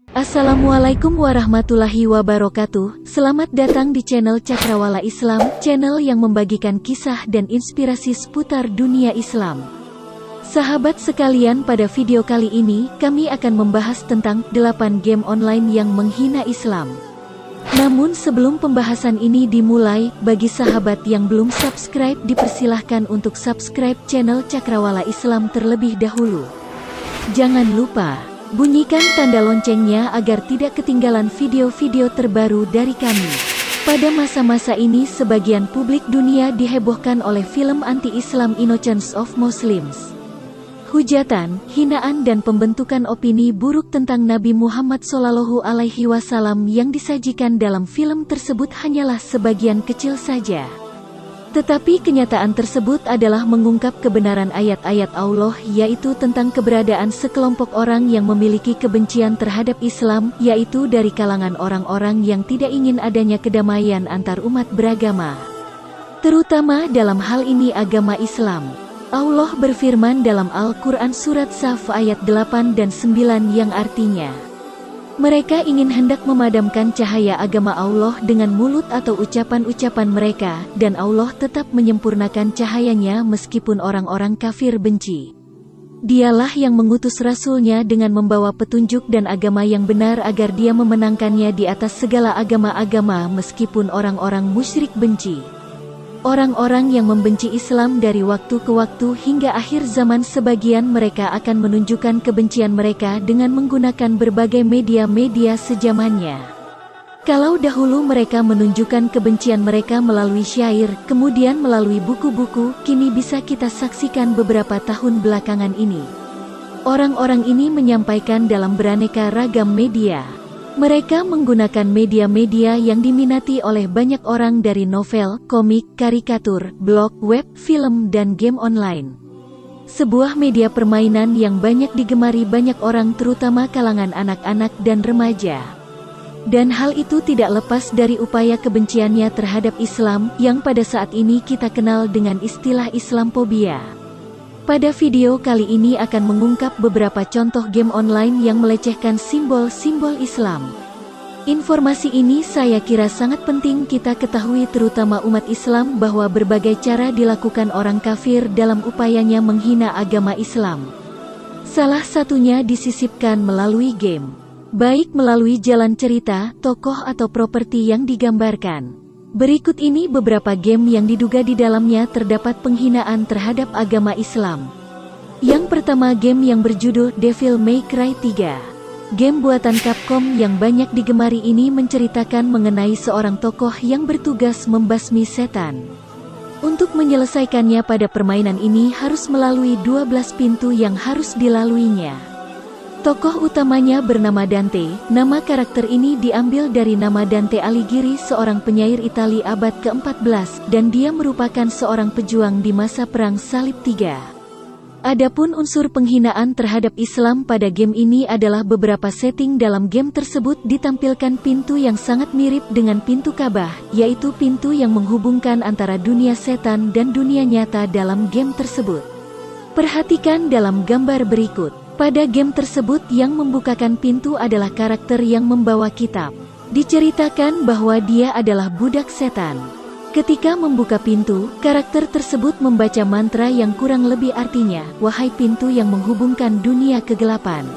Assalamualaikum warahmatullahi wabarakatuh. Selamat datang di channel Cakrawala Islam, channel yang membagikan kisah dan inspirasi seputar dunia Islam. Sahabat sekalian, pada video kali ini, kami akan membahas tentang 8 game online yang menghina Islam. Namun sebelum pembahasan ini dimulai, bagi sahabat yang belum subscribe dipersilahkan untuk subscribe channel Cakrawala Islam terlebih dahulu. Jangan lupa bunyikan tanda loncengnya agar tidak ketinggalan video-video terbaru dari kami. Pada masa-masa ini sebagian publik dunia dihebohkan oleh film anti-Islam Innocence of Muslims. Hujatan, hinaan dan pembentukan opini buruk tentang Nabi Muhammad SAW yang disajikan dalam film tersebut hanyalah sebagian kecil saja. Tetapi kenyataan tersebut adalah mengungkap kebenaran ayat-ayat Allah, yaitu tentang keberadaan sekelompok orang yang memiliki kebencian terhadap Islam, yaitu dari kalangan orang-orang yang tidak ingin adanya kedamaian antar umat beragama, terutama dalam hal ini agama Islam. Allah berfirman dalam Al-Quran Surat Saf ayat 8 dan 9 yang artinya, mereka ingin hendak memadamkan cahaya agama Allah dengan mulut atau ucapan-ucapan mereka, dan Allah tetap menyempurnakan cahayanya meskipun orang-orang kafir benci. Dialah yang mengutus Rasul-Nya dengan membawa petunjuk dan agama yang benar agar dia memenangkannya di atas segala agama-agama meskipun orang-orang musyrik benci. Orang-orang yang membenci Islam dari waktu ke waktu hingga akhir zaman, sebagian mereka akan menunjukkan kebencian mereka dengan menggunakan berbagai media-media sejamannya. Kalau dahulu mereka menunjukkan kebencian mereka melalui syair, kemudian melalui buku-buku, kini bisa kita saksikan beberapa tahun belakangan ini orang-orang ini menyampaikan dalam beraneka ragam media. Mereka menggunakan media-media yang diminati oleh banyak orang, dari novel, komik, karikatur, blog, web, film, dan game online. Sebuah media permainan yang banyak digemari banyak orang, terutama kalangan anak-anak dan remaja. Dan hal itu tidak lepas dari upaya kebenciannya terhadap Islam, yang pada saat ini kita kenal dengan istilah Islamophobia. Pada video kali ini akan mengungkap beberapa contoh game online yang melecehkan simbol-simbol Islam. Informasi ini saya kira sangat penting kita ketahui, terutama umat Islam, bahwa berbagai cara dilakukan orang kafir dalam upayanya menghina agama Islam. Salah satunya disisipkan melalui game, baik melalui jalan cerita, tokoh atau properti yang digambarkan. Berikut ini beberapa game yang diduga di dalamnya terdapat penghinaan terhadap agama Islam. Yang pertama, game yang berjudul Devil May Cry 3. Game buatan Capcom yang banyak digemari ini menceritakan mengenai seorang tokoh yang bertugas membasmi setan. Untuk menyelesaikannya pada permainan ini harus melalui 12 pintu yang harus dilaluinya. Tokoh utamanya bernama Dante. Nama karakter ini diambil dari nama Dante Alighieri, seorang penyair Italia abad ke-14, dan dia merupakan seorang pejuang di masa Perang Salib III. Adapun unsur penghinaan terhadap Islam pada game ini adalah beberapa setting dalam game tersebut ditampilkan pintu yang sangat mirip dengan pintu Ka'bah, yaitu pintu yang menghubungkan antara dunia setan dan dunia nyata dalam game tersebut. Perhatikan dalam gambar berikut. Pada game tersebut yang membukakan pintu adalah karakter yang membawa kitab. Diceritakan bahwa dia adalah budak setan. Ketika membuka pintu, karakter tersebut membaca mantra yang kurang lebih artinya, "Wahai pintu yang menghubungkan dunia kegelapan."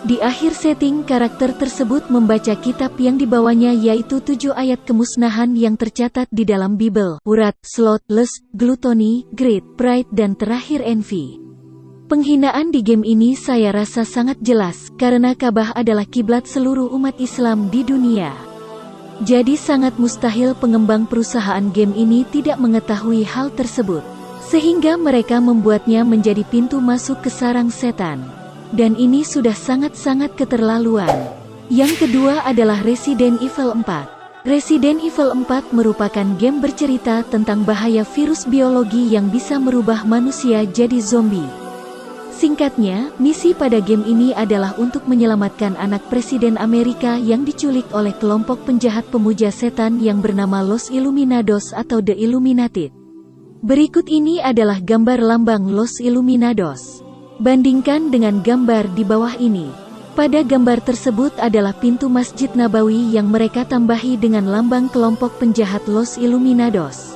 Di akhir setting, karakter tersebut membaca kitab yang dibawanya, yaitu 7 ayat kemusnahan yang tercatat di dalam Bible: urat, sloth, lust, gluttony, greed, pride, dan terakhir envy. Penghinaan di game ini saya rasa sangat jelas, karena Ka'bah adalah kiblat seluruh umat Islam di dunia. Jadi sangat mustahil pengembang perusahaan game ini tidak mengetahui hal tersebut, sehingga mereka membuatnya menjadi pintu masuk ke sarang setan. Dan ini sudah sangat-sangat keterlaluan. Yang kedua adalah Resident Evil 4. Resident Evil 4 merupakan game bercerita tentang bahaya virus biologi yang bisa merubah manusia jadi zombie. Singkatnya, misi pada game ini adalah untuk menyelamatkan anak Presiden Amerika yang diculik oleh kelompok penjahat pemuja setan yang bernama Los Illuminados atau The Illuminated. Berikut ini adalah gambar lambang Los Illuminados. Bandingkan dengan gambar di bawah ini. Pada gambar tersebut adalah pintu Masjid Nabawi yang mereka tambahi dengan lambang kelompok penjahat Los Illuminados.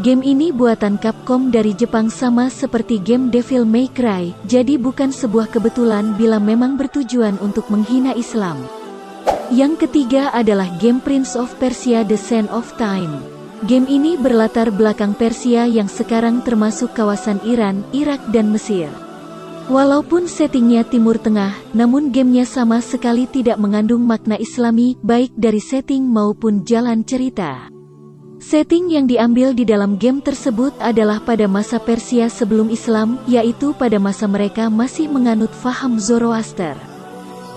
Game ini buatan Capcom dari Jepang sama seperti game Devil May Cry, jadi bukan sebuah kebetulan bila memang bertujuan untuk menghina Islam. Yang ketiga adalah game Prince of Persia: The Sands of Time. Game ini berlatar belakang Persia yang sekarang termasuk kawasan Iran, Irak dan Mesir. Walaupun settingnya Timur Tengah, namun gamenya sama sekali tidak mengandung makna Islami, baik dari setting maupun jalan cerita. Setting yang diambil di dalam game tersebut adalah pada masa Persia sebelum Islam, yaitu pada masa mereka masih menganut faham Zoroaster.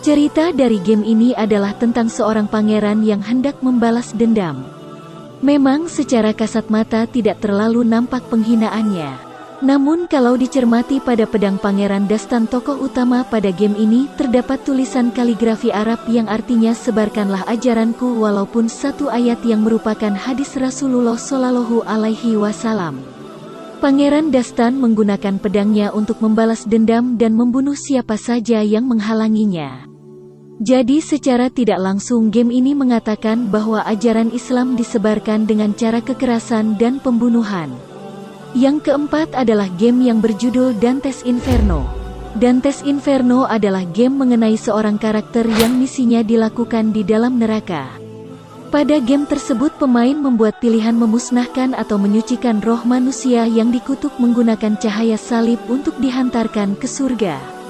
Cerita dari game ini adalah tentang seorang pangeran yang hendak membalas dendam. Memang secara kasat mata tidak terlalu nampak penghinaannya. Namun kalau dicermati pada pedang Pangeran Dastan tokoh utama pada game ini, terdapat tulisan kaligrafi Arab yang artinya sebarkanlah ajaranku, walaupun satu ayat yang merupakan hadis Rasulullah Shallallahu Alaihi Wasallam. Pangeran Dastan menggunakan pedangnya untuk membalas dendam dan membunuh siapa saja yang menghalanginya. Jadi secara tidak langsung game ini mengatakan bahwa ajaran Islam disebarkan dengan cara kekerasan dan pembunuhan. Yang keempat adalah game yang berjudul Dante's Inferno. Dante's Inferno adalah game mengenai seorang karakter yang misinya dilakukan di dalam neraka. Pada game tersebut pemain membuat pilihan memusnahkan atau menyucikan roh manusia yang dikutuk menggunakan cahaya salib untuk dihantarkan ke surga.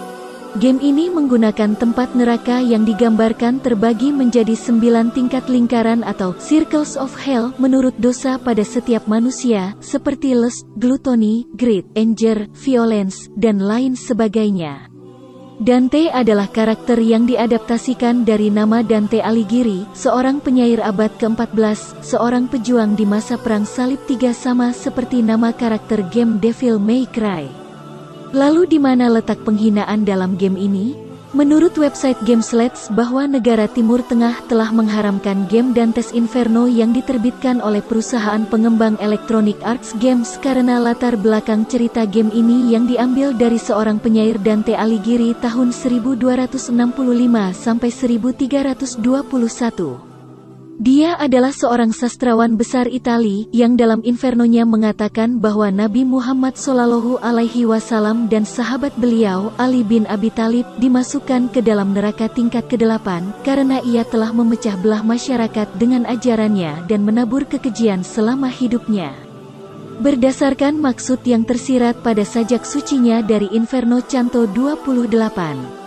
Game ini menggunakan tempat neraka yang digambarkan terbagi menjadi 9 tingkat lingkaran atau Circles of Hell menurut dosa pada setiap manusia, seperti lust, gluttony, greed, anger, violence, dan lain sebagainya. Dante adalah karakter yang diadaptasikan dari nama Dante Alighieri, seorang penyair abad ke-14, seorang pejuang di masa Perang Salib III sama seperti nama karakter game Devil May Cry. Lalu di mana letak penghinaan dalam game ini? Menurut website GameSlats bahwa negara Timur Tengah telah mengharamkan game Dante's Inferno yang diterbitkan oleh perusahaan pengembang Electronic Arts Games karena latar belakang cerita game ini yang diambil dari seorang penyair Dante Alighieri tahun 1265 sampai 1321. Dia adalah seorang sastrawan besar Itali, yang dalam Inferno-nya mengatakan bahwa Nabi Muhammad Shallallahu Alaihi Wasallam dan sahabat beliau, Ali bin Abi Thalib, dimasukkan ke dalam neraka tingkat ke-8, karena ia telah memecah belah masyarakat dengan ajarannya dan menabur kekejian selama hidupnya. Berdasarkan maksud yang tersirat pada sajak sucinya dari Inferno Canto 28.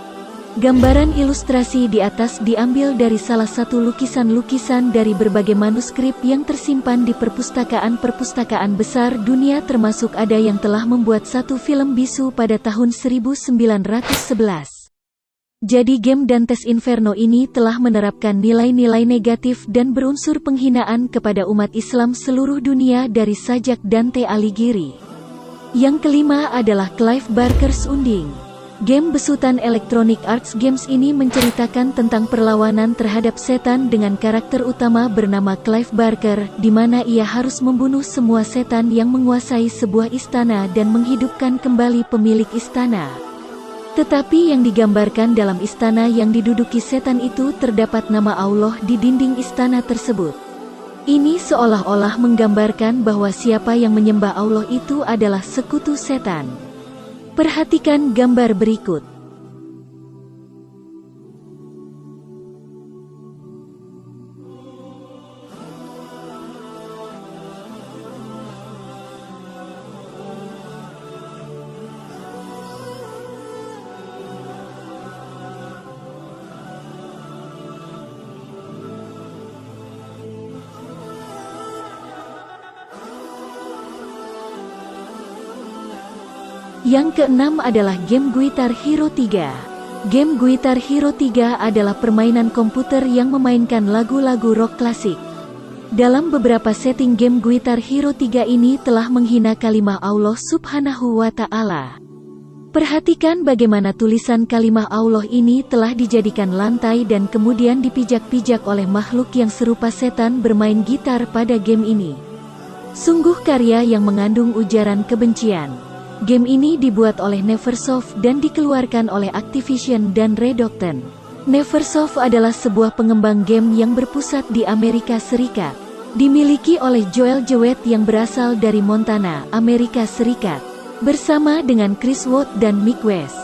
Gambaran ilustrasi di atas diambil dari salah satu lukisan-lukisan dari berbagai manuskrip yang tersimpan di perpustakaan-perpustakaan besar dunia, termasuk ada yang telah membuat satu film bisu pada tahun 1911. Jadi game Dante's Inferno ini telah menerapkan nilai-nilai negatif dan berunsur penghinaan kepada umat Islam seluruh dunia dari sajak Dante Alighieri. Yang kelima adalah Clive Barker's Unding. Game besutan Electronic Arts Games ini menceritakan tentang perlawanan terhadap setan dengan karakter utama bernama Clive Barker, di mana ia harus membunuh semua setan yang menguasai sebuah istana dan menghidupkan kembali pemilik istana. Tetapi yang digambarkan dalam istana yang diduduki setan itu terdapat nama Allah di dinding istana tersebut. Ini seolah-olah menggambarkan bahwa siapa yang menyembah Allah itu adalah sekutu setan. Perhatikan gambar berikut. Yang keenam adalah game Guitar Hero 3. Game Guitar Hero 3 adalah permainan komputer yang memainkan lagu-lagu rock klasik. Dalam beberapa setting game Guitar Hero 3 ini telah menghina kalimah Allah Subhanahu wa Ta'ala. Perhatikan bagaimana tulisan kalimah Allah ini telah dijadikan lantai dan kemudian dipijak-pijak oleh makhluk yang serupa setan bermain gitar pada game ini. Sungguh karya yang mengandung ujaran kebencian. Game ini dibuat oleh Neversoft dan dikeluarkan oleh Activision dan Redocton. Neversoft adalah sebuah pengembang game yang berpusat di Amerika Serikat. Dimiliki oleh Joel Jewett yang berasal dari Montana, Amerika Serikat, bersama dengan Chris Watt dan Mick West.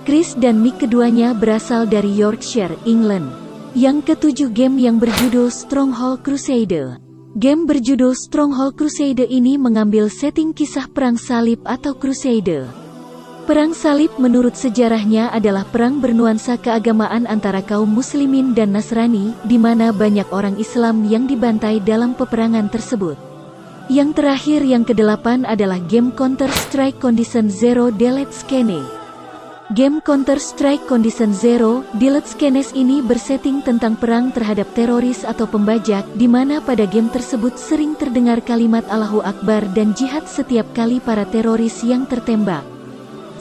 Chris dan Mick keduanya berasal dari Yorkshire, England. Yang ketujuh, game yang berjudul Stronghold Crusader. Game berjudul Stronghold Crusader ini mengambil setting kisah perang salib atau Crusader. Perang salib menurut sejarahnya adalah perang bernuansa keagamaan antara kaum muslimin dan Nasrani, di mana banyak orang Islam yang dibantai dalam peperangan tersebut. Yang terakhir, yang ke-8 adalah game Counter-Strike Condition Zero Delete Scanner. Game Counter-Strike Condition Zero Delete Scanner ini bersetting tentang perang terhadap teroris atau pembajak, di mana pada game tersebut sering terdengar kalimat Allahu Akbar dan jihad setiap kali para teroris yang tertembak,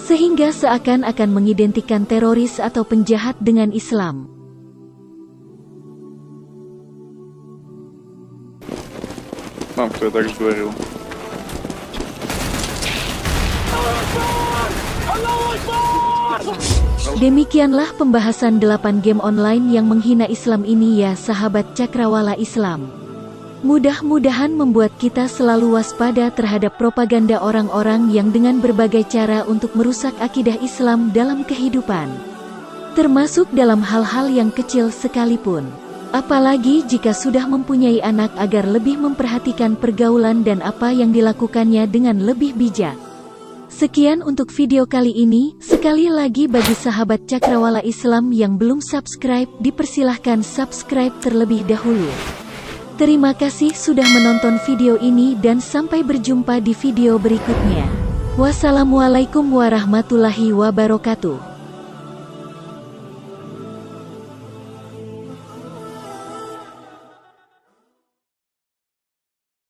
sehingga seakan-akan mengidentikan teroris atau penjahat dengan Islam. Мам, кто так же говорил. Demikianlah pembahasan 8 game online yang menghina Islam ini ya sahabat Cakrawala Islam. Mudah-mudahan membuat kita selalu waspada terhadap propaganda orang-orang yang dengan berbagai cara untuk merusak akidah Islam dalam kehidupan, termasuk dalam hal-hal yang kecil sekalipun. Apalagi jika sudah mempunyai anak, agar lebih memperhatikan pergaulan dan apa yang dilakukannya dengan lebih bijak. Sekian untuk video kali ini. Sekali lagi bagi sahabat Cakrawala Islam yang belum subscribe, dipersilahkan subscribe terlebih dahulu. Terima kasih sudah menonton video ini dan sampai berjumpa di video berikutnya. Wassalamualaikum warahmatullahi wabarakatuh.